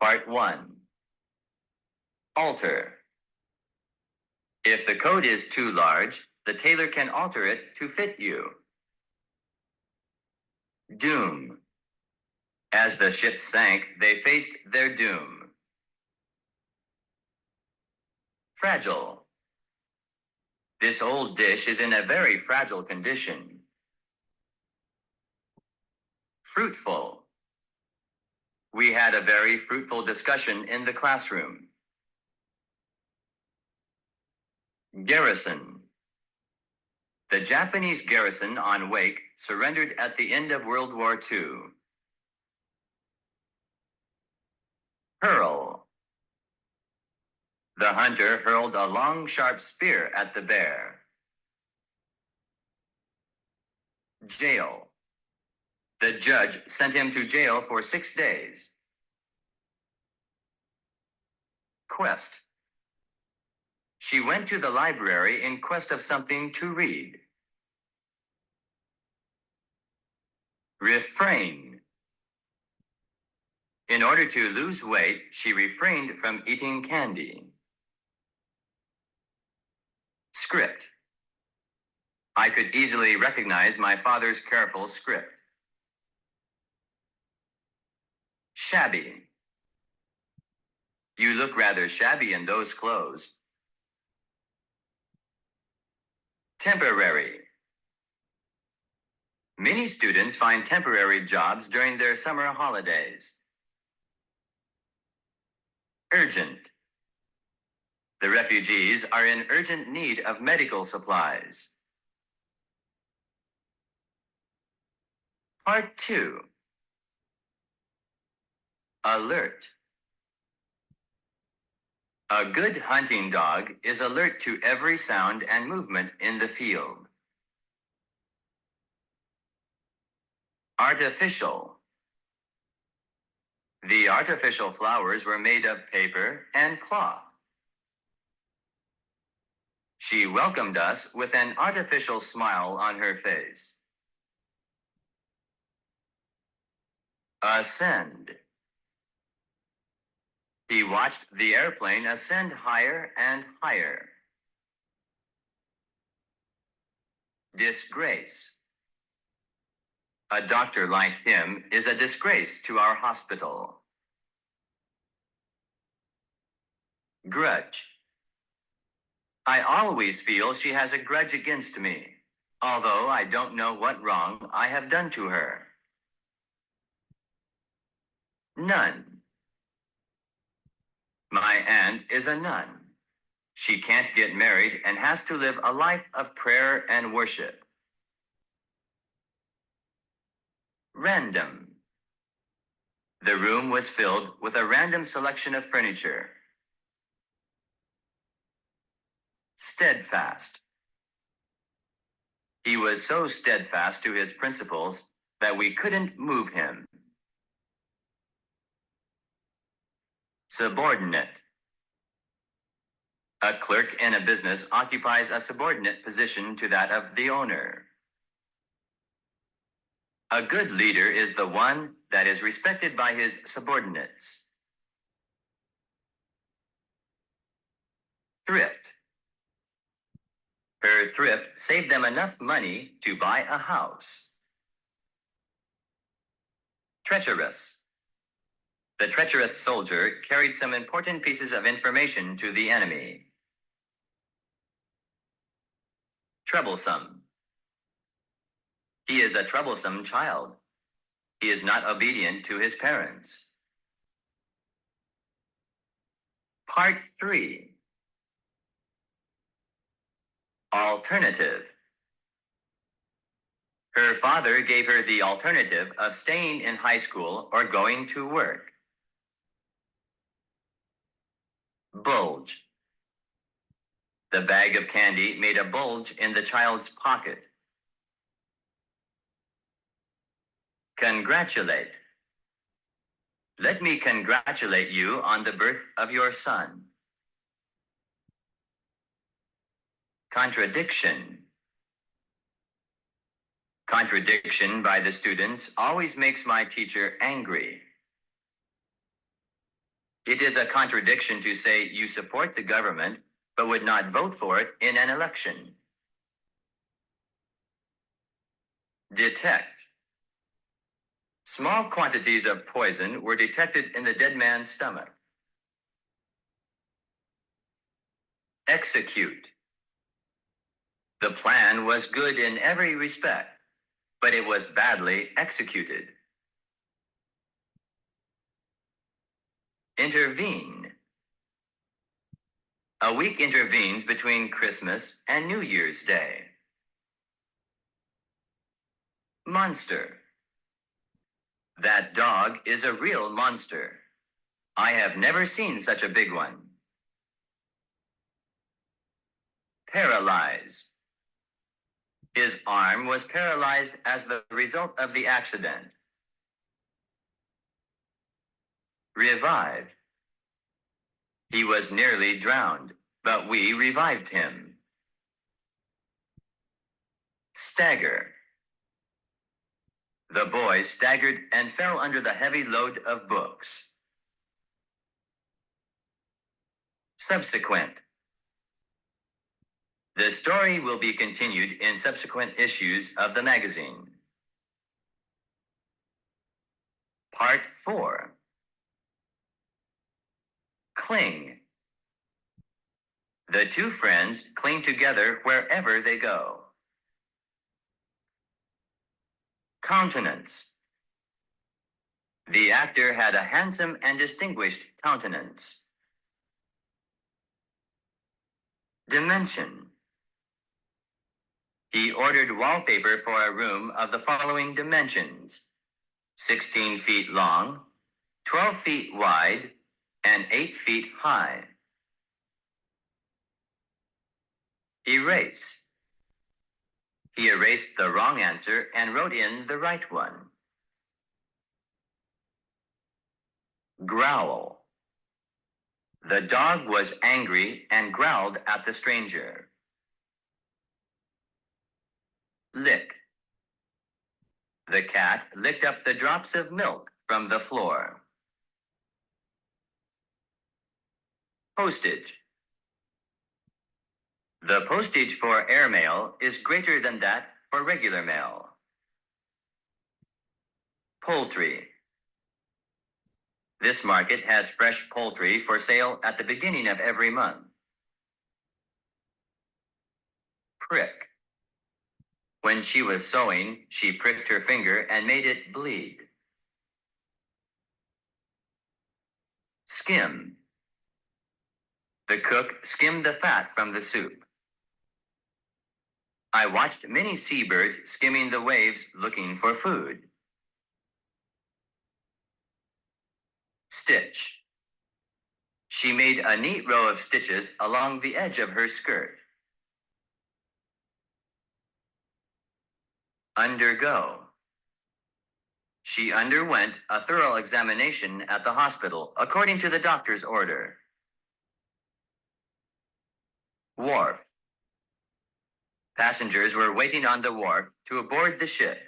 Part 1. Alter. If the coat is too large, the tailor can alter it to fit you. Doom. As the ship sank, they faced their doom. Fragile. This old dish is in a very fragile condition. Fruitful. We had a very fruitful discussion in the classroom. Garrison. The Japanese garrison on Wake surrendered at the end of World War II. Hurl. The hunter hurled a long, sharp spear at the bear. Jail. The judge sent him to jail for 6 days. Quest. She went to the library in quest of something to read. Refrain. In order to lose weight, she refrained from eating candy. Script. I could easily recognize my father's careful script. Shabby. You look rather shabby in those clothes. Temporary. Many students find temporary jobs during their summer holidays. Urgent. The refugees are in urgent need of medical supplies. Part 2. Alert. A good hunting dog is alert to every sound and movement in the field. Artificial. The artificial flowers were made of paper and cloth. She welcomed us with an artificial smile on her face. Ascend. He watched the airplane ascend higher and higher. Disgrace. A doctor like him is a disgrace to our hospital. Grudge. I always feel she has a grudge against me, although I don't know what wrong I have done to her. Nun. My aunt is a nun. She can't get married and has to live a life of prayer and worship. Random. The room was filled with a random selection of furniture. Steadfast. He was so steadfast to his principles that we couldn't move him. Subordinate. A clerk in a business occupies a subordinate position to that of the owner. A good leader is the one that is respected by his subordinates. Thrift. Her thrift saved them enough money to buy a house. Treacherous. The treacherous soldier carried some important pieces of information to the enemy. Troublesome. He is a troublesome child. He is not obedient to his parents. Part 3. Alternative. Her father gave her the alternative of staying in high school or going to work. Bulge. The bag of candy made a bulge in the child's pocket. Congratulate. Let me congratulate you on the birth of your son. Contradiction. Contradiction by the students always makes my teacher angry. It is a contradiction to say you support the government, but would not vote for it in an election. Detect. Small quantities of poison were detected in the dead man's stomach. Execute. The plan was good in every respect, but it was badly executed. Intervene. A week intervenes between Christmas and New Year's Day. Monster. That dog is a real monster. I have never seen such a big one. Paralyze. His arm was paralyzed as the result of the accident. Revive. He was nearly drowned, but we revived him. Stagger. The boy staggered and fell under the heavy load of books. Subsequent. The story will be continued in subsequent issues of the magazine. Part 4. Cling. The two friends cling together wherever they go. Countenance. The actor had a handsome and distinguished countenance. Dimension. He ordered wallpaper for a room of the following dimensions: 16 feet long, 12 feet wide, and 8 feet high. Erase. He erased the wrong answer and wrote in the right one. Growl. The dog was angry and growled at the stranger. Lick. The cat licked up the drops of milk from the floor. Postage. The postage for airmail is greater than that for regular mail. Poultry. This market has fresh poultry for sale at the beginning of every month. Prick. When she was sewing, she pricked her finger and made it bleed. Skim. The cook skimmed the fat from the soup. I watched many seabirds skimming the waves looking for food. Stitch. She made a neat row of stitches along the edge of her skirt. Undergo. She underwent a thorough examination at the hospital according to the doctor's order. Wharf. Passengers were waiting on the wharf to board the ship.